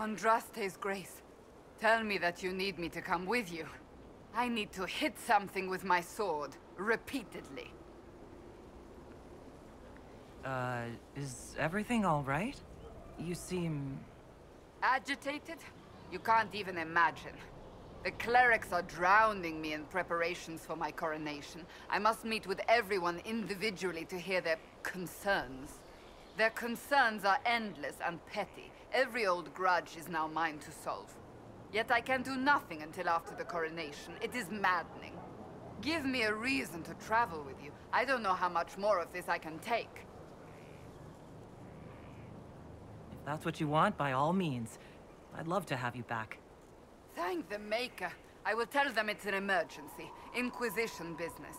Andraste's grace, tell me that you need me to come with you. I need to hit something with my sword, repeatedly. Is everything all right? You seem... Agitated? You can't even imagine. The clerics are drowning me in preparations for my coronation. I must meet with everyone individually to hear their concerns. Their concerns are endless and petty. Every old grudge is now mine to solve. Yet I can do nothing until after the coronation. It is maddening. Give me a reason to travel with you. I don't know how much more of this I can take. If that's what you want, by all means. I'd love to have you back. Thank the Maker. I will tell them it's an emergency. Inquisition business.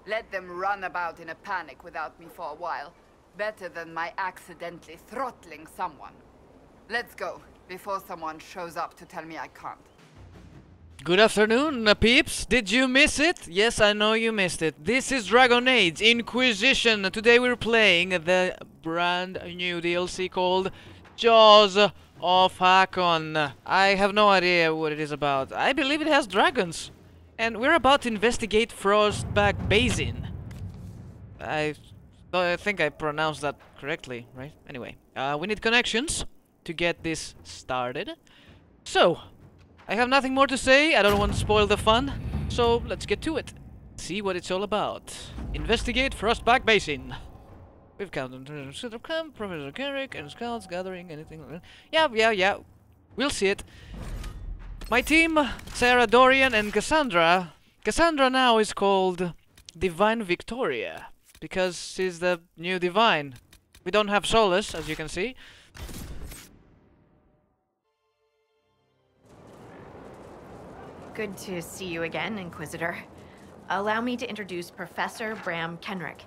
Let them run about in a panic without me for a while. Better than my accidentally throttling someone. Let's go, before someone shows up to tell me I can't. Good afternoon, peeps. Did you miss it? Yes, I know you missed it. This is Dragon Age Inquisition. Today we're playing the brand new DLC called JoH of Hakkon. I have no idea what it is about. I believe it has dragons. And we're about to investigate Frostback Basin. I think I pronounced that correctly, right? Anyway, we need connections to get this started. So, I have nothing more to say. I don't want to spoil the fun. So, let's get to it. See what it's all about. Investigate Frostback Basin. We've counted camp, Professor Carrick, and scouts gathering anything. Yeah. We'll see it. My team, Sarah, Dorian, and Cassandra. Cassandra now is called Divine Victoria, because she's the new Divine. We don't have Solus, as you can see. Good to see you again, Inquisitor. Allow me to introduce Professor Bram Kenrick.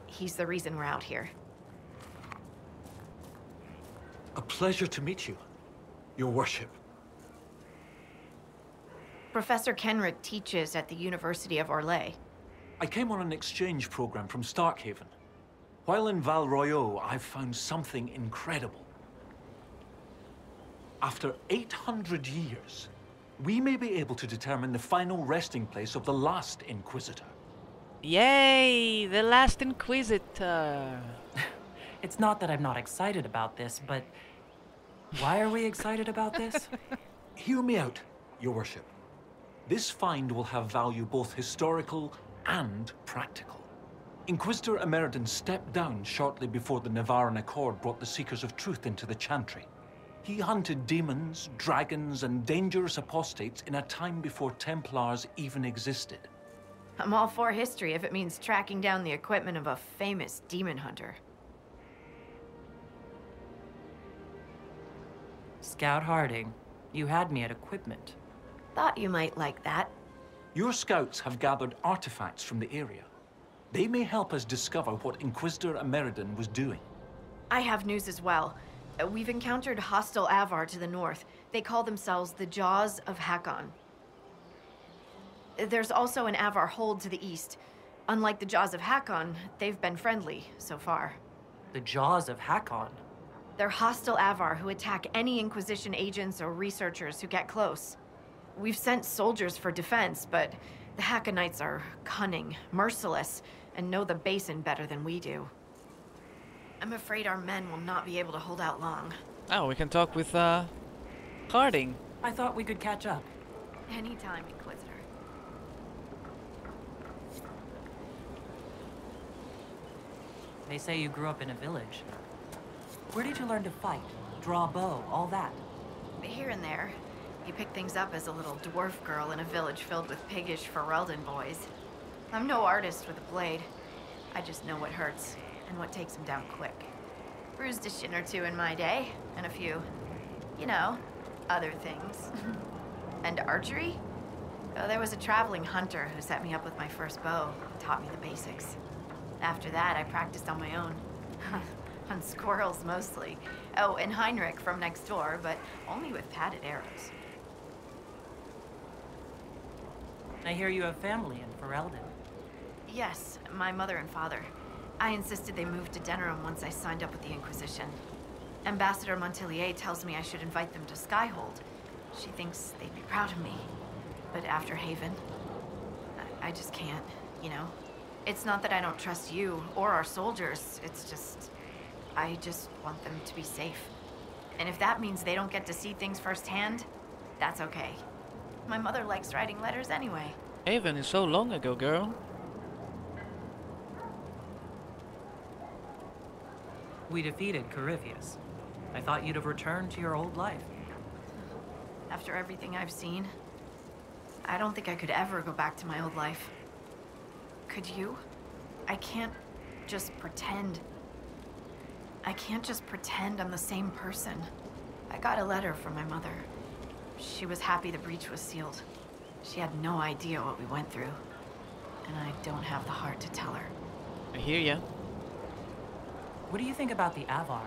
He's the reason we're out here. A pleasure to meet you, Your Worship. Professor Kenrick teaches at the University of Orlais. I came on an exchange program from Starkhaven. While in Val Royeaux, I've found something incredible. After 800 years, we may be able to determine the final resting place of the last Inquisitor. Yay! The last Inquisitor! It's not that I'm not excited about this, but... why are we excited about this? Hear me out, Your Worship. This find will have value both historical and practical. Inquisitor Emeridon stepped down shortly before the Nevarran Accord brought the Seekers of Truth into the Chantry. He hunted demons, dragons, and dangerous apostates in a time before Templars even existed. I'm all for history if it means tracking down the equipment of a famous demon hunter. Scout Harding, you had me at equipment. Thought you might like that. Your scouts have gathered artifacts from the area. They may help us discover what Inquisitor Emeridon was doing. I have news as well. We've encountered hostile Avar to the north. They call themselves the JoHs of Hakkon. There's also an Avar hold to the east. Unlike the JoHs of Hakkon, they've been friendly so far. The JoHs of Hakkon? They're hostile Avar who attack any Inquisition agents or researchers who get close. We've sent soldiers for defense, but the Hakkonites are cunning, merciless, and know the basin better than we do. I'm afraid our men will not be able to hold out long. Oh, we can talk with, Harding. I thought we could catch up. Anytime, Inquisitor. They say you grew up in a village. Where did you learn to fight, draw a bow, all that? Here and there. You pick things up as a little dwarf girl in a village filled with piggish Ferelden boys. I'm no artist with a blade. I just know what hurts and what takes them down quick. Bruised a shin or two in my day, and a few, you know, other things. And archery? Oh, there was a traveling hunter who set me up with my first bow, taught me the basics. After that, I practiced on my own. On squirrels, mostly. Oh, and Heinrich from next door, but only with padded arrows. I hear you have family in Ferelden. Yes, my mother and father. I insisted they moved to Denerim once I signed up with the Inquisition. Ambassador Montelier tells me I should invite them to Skyhold. She thinks they'd be proud of me. But after Haven, I just can't, you know? It's not that I don't trust you or our soldiers, it's just... I just want them to be safe. And if that means they don't get to see things firsthand, that's okay. My mother likes writing letters anyway. Haven is so long ago, girl. We defeated Corypheus. I thought you'd have returned to your old life. After everything I've seen, I don't think I could ever go back to my old life. Could you? I can't just pretend. I can't just pretend I'm the same person. I got a letter from my mother. She was happy the breach was sealed. She had no idea what we went through. And I don't have the heart to tell her. I hear ya. What do you think about the Avar?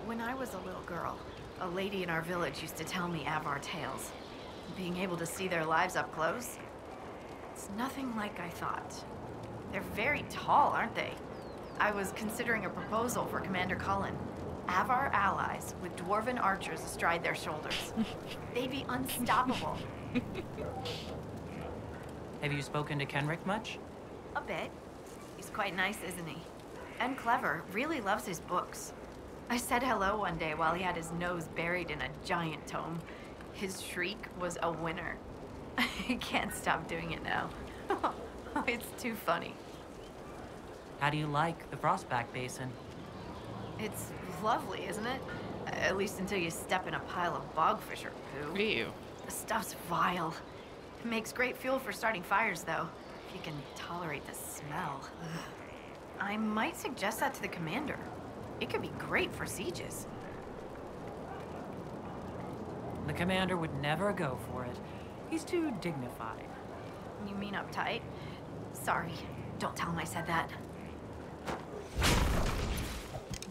When I was a little girl, a lady in our village used to tell me Avar tales. Being able to see their lives up close, it's nothing like I thought. They're very tall, aren't they? I was considering a proposal for Commander Cullen. Avar allies with dwarven archers astride their shoulders. They'd be unstoppable. Have you spoken to Kenrick much? A bit. He's quite nice, isn't he? And clever, really loves his books. I said hello one day while he had his nose buried in a giant tome. His shriek was a winner. I can't stop doing it now. It's too funny. How do you like the Frostback Basin? It's lovely, isn't it? At least until you step in a pile of bogfish or poo. Ew. The stuff's vile. It makes great fuel for starting fires, though, if you can tolerate the smell. I might suggest that to the commander. It could be great for sieges. The commander would never go for it. He's too dignified. You mean uptight? Sorry, don't tell him I said that.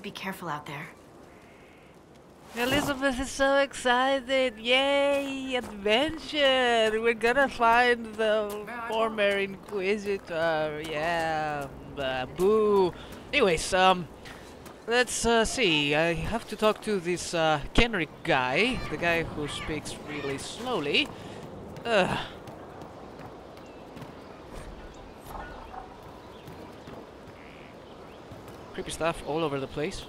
Be careful out there. Elizabeth is so excited! Yay! Adventure! We're gonna find the former Inquisitor! Yeah! Boo! Anyways, let's see. I have to talk to this Kenrick guy, the guy who speaks really slowly. Creepy stuff all over the place.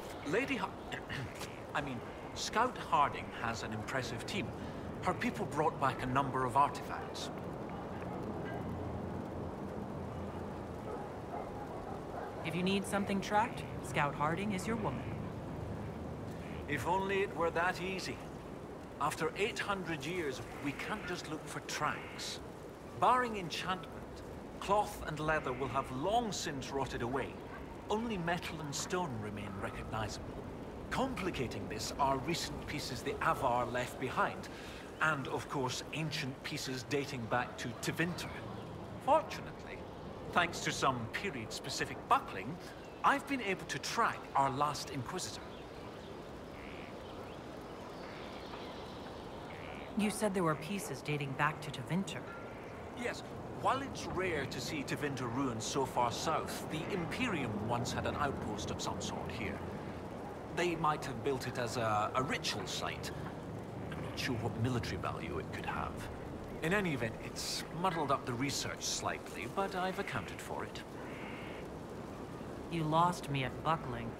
Scout Harding has an impressive team. Her people brought back a number of artifacts. If you need something tracked, Scout Harding is your woman. If only it were that easy. After 800 years, we can't just look for tracks. Barring enchantment, cloth and leather will have long since rotted away. Only metal and stone remain recognizable. Complicating this are recent pieces the Avar left behind, and of course ancient pieces dating back to Tevinter. Fortunately, thanks to some period-specific buckling, I've been able to track our last Inquisitor. You said there were pieces dating back to Tevinter. Yes, while it's rare to see Tevinter ruins so far south, the Imperium once had an outpost of some sort here. They might have built it as a ritual site. I'm not sure what military value it could have. In any event, it's muddled up the research slightly, but I've accounted for it. You lost me at buckling.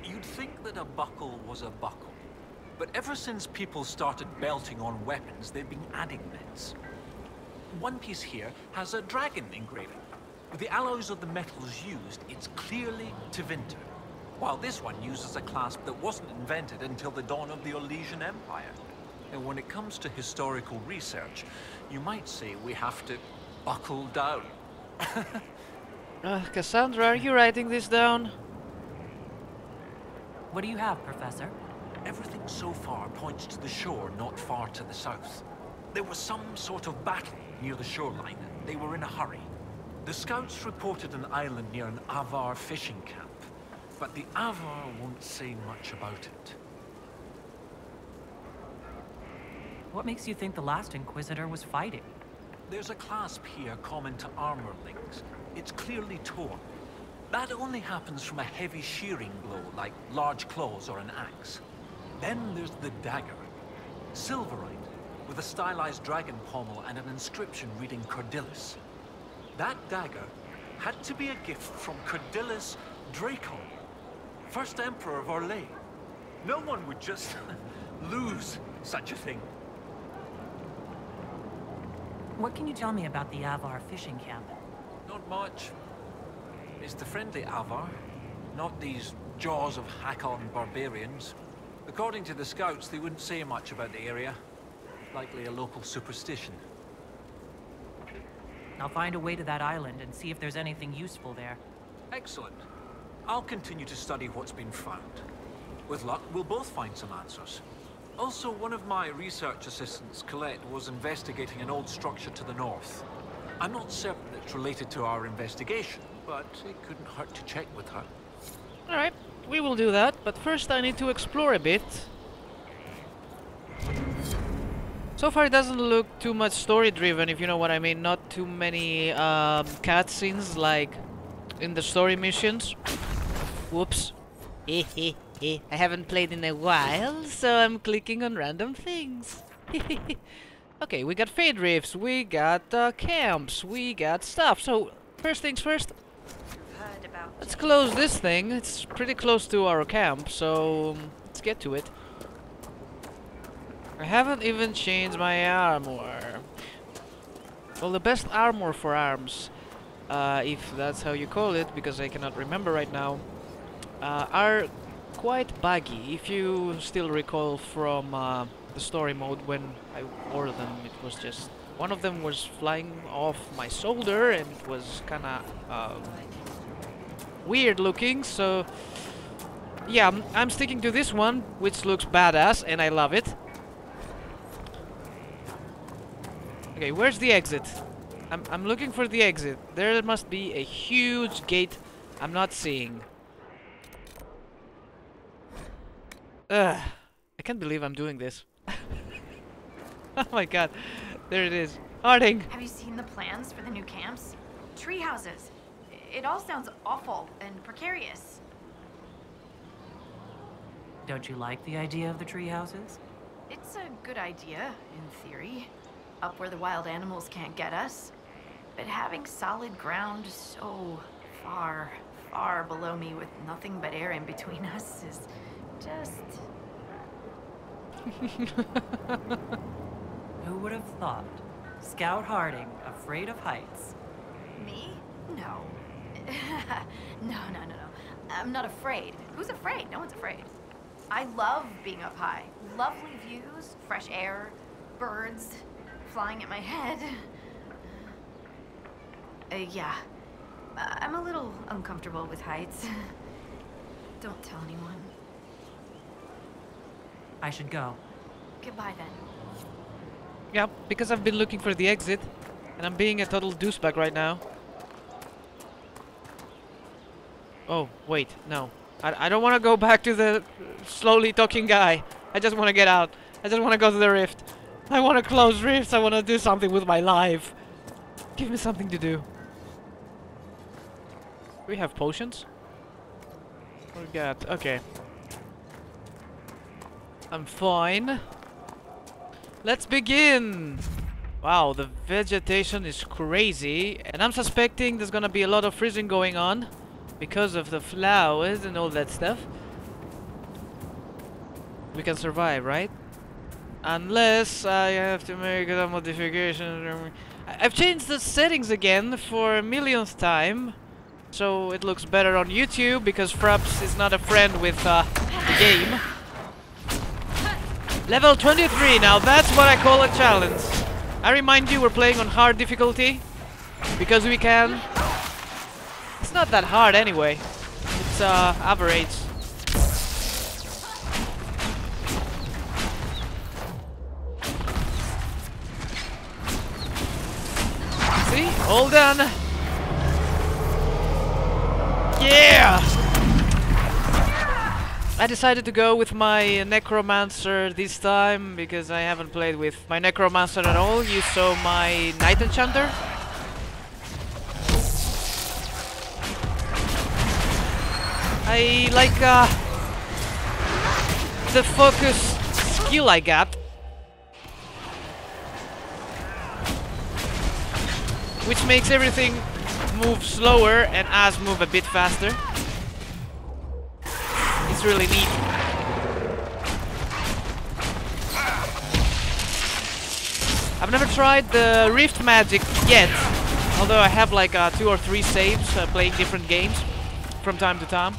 You'd think that a buckle was a buckle. But ever since people started belting on weapons, they've been adding bits. One piece here has a dragon engraving. With the alloys of the metals used, it's clearly Tevinter. While this one uses a clasp that wasn't invented until the dawn of the Olesian Empire. And when it comes to historical research, you might say we have to buckle down. Cassandra, are you writing this down? What do you have, Professor? Everything so far points to the shore not far to the south. There was some sort of battle near the shoreline. They were in a hurry. The scouts reported an island near an Avar fishing camp. But the Avar won't say much about it. What makes you think the last Inquisitor was fighting? There's a clasp here common to armor links. It's clearly torn. That only happens from a heavy shearing blow, like large claws or an axe. Then there's the dagger. Silverite, with a stylized dragon pommel and an inscription reading Cordilis. That dagger had to be a gift from Cordilis Dracon, first emperor of Orlais. No one would just lose such a thing. What can you tell me about the Avar fishing camp? Not much. It's the friendly Avar, not these jaws of hakkon barbarians. According to the scouts, they wouldn't say much about the area. Likely a local superstition. I'll find a way to that island and see if there's anything useful there. Excellent. I'll continue to study what's been found. With luck, we'll both find some answers. Also, one of my research assistants, Colette, was investigating an old structure to the north. I'm not certain it's related to our investigation, but it couldn't hurt to check with her. Alright, we will do that, but first I need to explore a bit. So far it doesn't look too much story driven, if you know what I mean. Not too many cutscenes like in the story missions. Whoops. I haven't played in a while, so I'm clicking on random things. Okay, we got Fade Rifts, we got camps, we got stuff. So, first things first, let's close this thing. It's pretty close to our camp, so let's get to it. I haven't even changed my armor. Well, the best armor for arms, if that's how you call it, because I cannot remember right now, are quite buggy. If you still recall from the story mode when I wore them, it was just... one of them was flying off my shoulder and it was kinda weird looking, so... yeah, I'm sticking to this one, which looks badass and I love it. Okay, where's the exit? I'm looking for the exit. There must be a huge gate I'm not seeing. Ugh, I can't believe I'm doing this. Oh my god, there it is. Harding! Have you seen the plans for the new camps? Tree houses. It all sounds awful and precarious. Don't you like the idea of the tree houses? It's a good idea, in theory. Up where the wild animals can't get us. But having solid ground so far, far below me with nothing but air in between us is just... Who would have thought? Scout Harding, afraid of heights. Me? No. No. I'm not afraid. Who's afraid? No one's afraid. I love being up high. Lovely views, fresh air, birds flying at my head. Yeah. I'm a little uncomfortable with heights. Don't tell anyone. I should go. Goodbye then. Yeah, because I've been looking for the exit and I'm being a total douchebag right now. Oh, wait, no. I don't want to go back to the slowly talking guy. I just want to get out. I just want to go to the rift. I want to close rifts. I want to do something with my life. Give me something to do. We have potions? We got... okay. I'm fine. Let's begin! Wow, the vegetation is crazy. And I'm suspecting there's gonna be a lot of freezing going on. Because of the flowers and all that stuff. We can survive, right? Unless I have to make a modification. I've changed the settings again for a millionth time. So it looks better on YouTube because Fraps is not a friend with the game. Level 23, now that's what I call a challenge. I remind you we're playing on hard difficulty. Because we can. It's not that hard anyway. It's average. See? All done. Yeah! I decided to go with my Necromancer this time because I haven't played with my Necromancer at all. You saw my Knight Enchanter. I like the focus skill I got. Which makes everything move slower and us move a bit faster. It's really neat. I've never tried the Rift magic yet, although I have like 2 or 3 saves playing different games from time to time.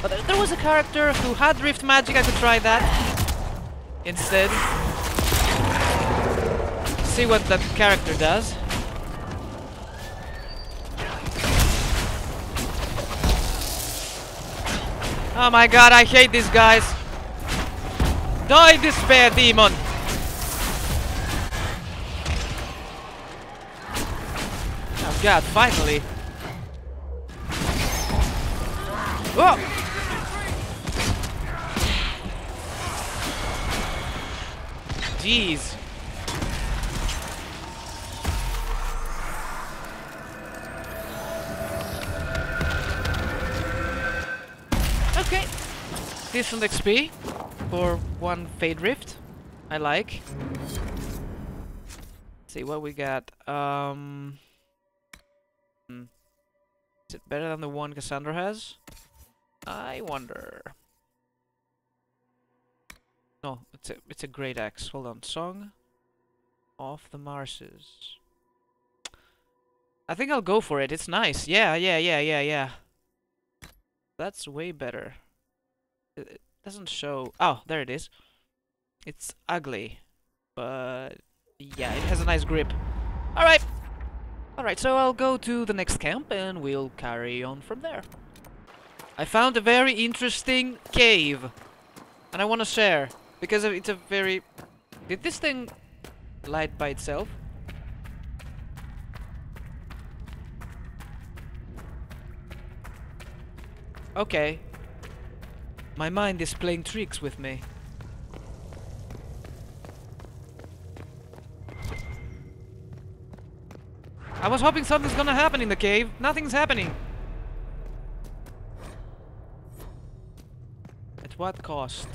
But there was a character who had Rift magic, I could try that instead. See what that character does. Oh my god, I hate these guys. Die, despair demon! Oh god, finally. Whoa! Jeez. Okay. Decent XP for one Fade Rift. I like. Let's see what we got. Is it better than the one Cassandra has? I wonder. No, it's a great axe. Hold on. Song of the Marses. I think I'll go for it. It's nice. Yeah. That's way better. It doesn't show. Oh, there it is. It's ugly, but yeah, it has a nice grip. Alright. Alright, so I'll go to the next camp and we'll carry on from there. I found a very interesting cave. And I want to share. Because it's a very... Did this thing light by itself? Okay. My mind is playing tricks with me. I was hoping something's gonna happen in the cave. Nothing's happening. At what cost?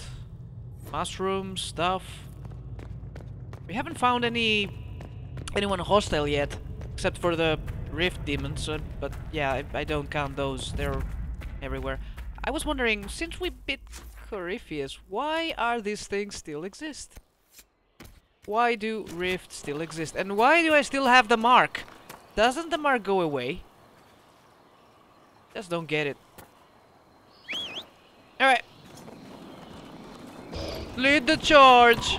Mushrooms, stuff. We haven't found anyone hostile yet, except for the rift demons. But yeah, I don't count those. They're everywhere. I was wondering, since we bit Corypheus, why are these things still exist? Why do rifts still exist? And why do I still have the mark? Doesn't the mark go away? Just don't get it. Alright. Lead the charge!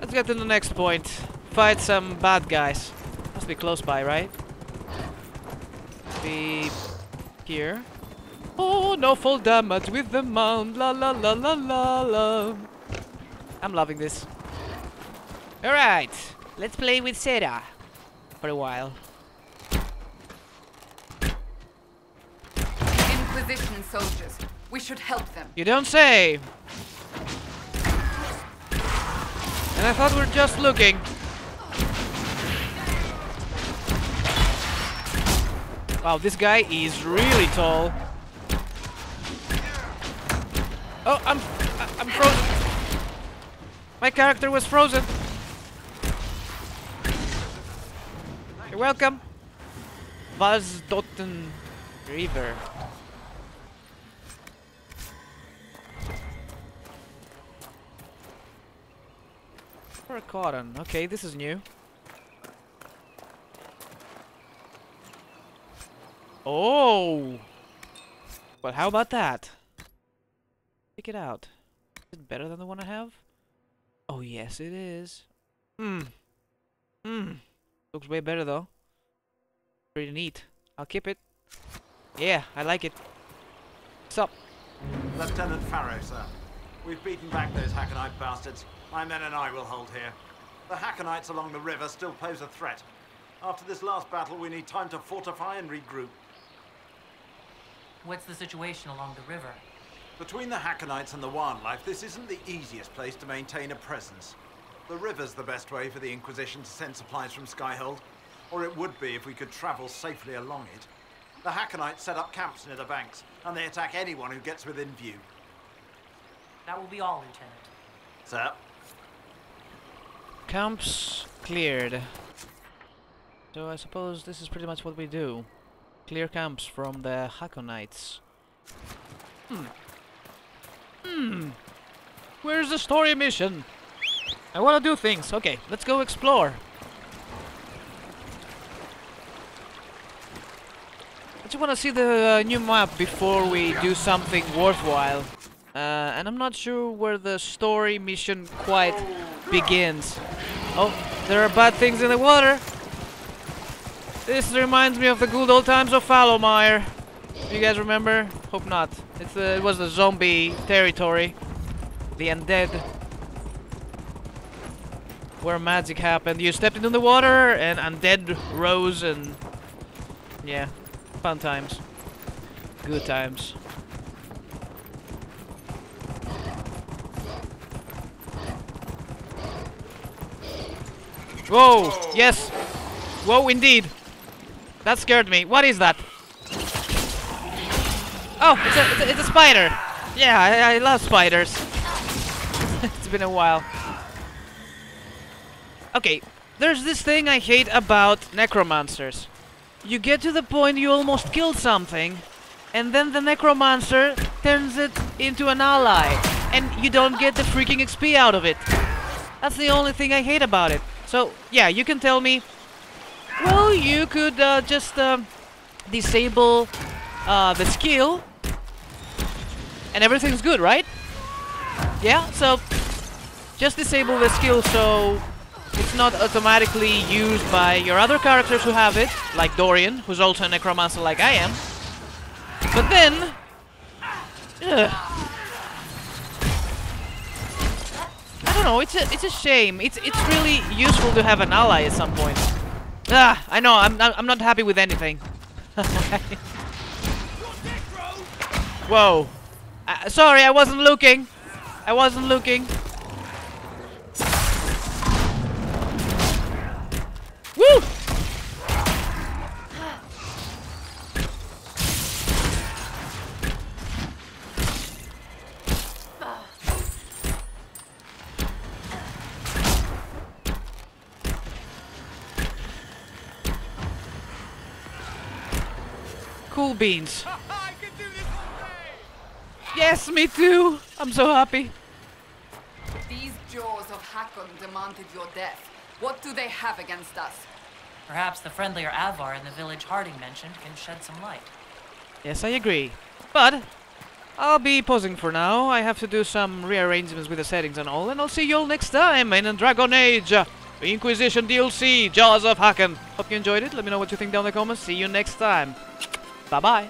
Let's get to the next point. Fight some bad guys. Must be close by, right? Be here. Oh, no fall damage with the mount. La la la la la la. I'm loving this. Alright. Let's play with Thedas for a while. Inquisition soldiers. We should help them. You don't say. And I thought we were just looking. Wow, this guy is really tall. Oh, I'm frozen. My character was frozen. You're welcome. Vasdotten River. For a cotton. Okay, this is new. Oh! Well, how about that? Check it out. Is it better than the one I have? Oh, yes, it is. Looks way better, though. Pretty neat. I'll keep it. Yeah, I like it. What's up? Lieutenant Farrow, sir. We've beaten back those Hakkonite bastards. My men and I will hold here. The Hakkonites along the river still pose a threat. After this last battle, we need time to fortify and regroup. What's the situation along the river? Between the Hakkonites and the wildlife, this isn't the easiest place to maintain a presence. The river's the best way for the Inquisition to send supplies from Skyhold, or it would be if we could travel safely along it. The Hakkonites set up camps near the banks, and they attack anyone who gets within view. That will be all, Lieutenant. Sir? Camps cleared. So I suppose this is pretty much what we do. Clear camps from the Hakkonites. Where's the story mission? I wanna do things. Okay, let's go explore. I just wanna see the new map before we do something worthwhile. And I'm not sure where the story mission quite begins. Oh, there are bad things in the water. This reminds me of the good old times of Fallowmire. You guys remember? Hope not. It was the zombie territory. The undead. Where magic happened. You stepped into the water and undead rose and... yeah, fun times. Good times. Whoa! Yes! Whoa, indeed! That scared me. What is that? Oh, it's a spider! Yeah, I love spiders. It's been a while. Okay, there's this thing I hate about necromancers. You get to the point you almost killed something, and then the necromancer turns it into an ally, and you don't get the freaking XP out of it. That's the only thing I hate about it. So, yeah, you can tell me, well, you could just disable the skill, and everything's good, right? Yeah, so just disable the skill so it's not automatically used by your other characters who have it, like Dorian, who's also a necromancer like I am. But then... I don't know, it's a shame. It's really useful to have an ally at some point. I know, I'm not happy with anything. Whoa. Sorry, I wasn't looking. I wasn't looking. Woo! Cool beans. I can do this all day! Yes, me too. I'm so happy. These jaws of Hakkon demanded your death. What do they have against us? Perhaps the friendlier Avar in the village Harding mentioned can shed some light. Yes, I agree. But I'll be pausing for now. I have to do some rearrangements with the settings and all, and I'll see you all next time in Dragon Age Inquisition DLC, Jaws of Hakkon. Hope you enjoyed it. Let me know what you think down in the comments. See you next time. Bye-bye.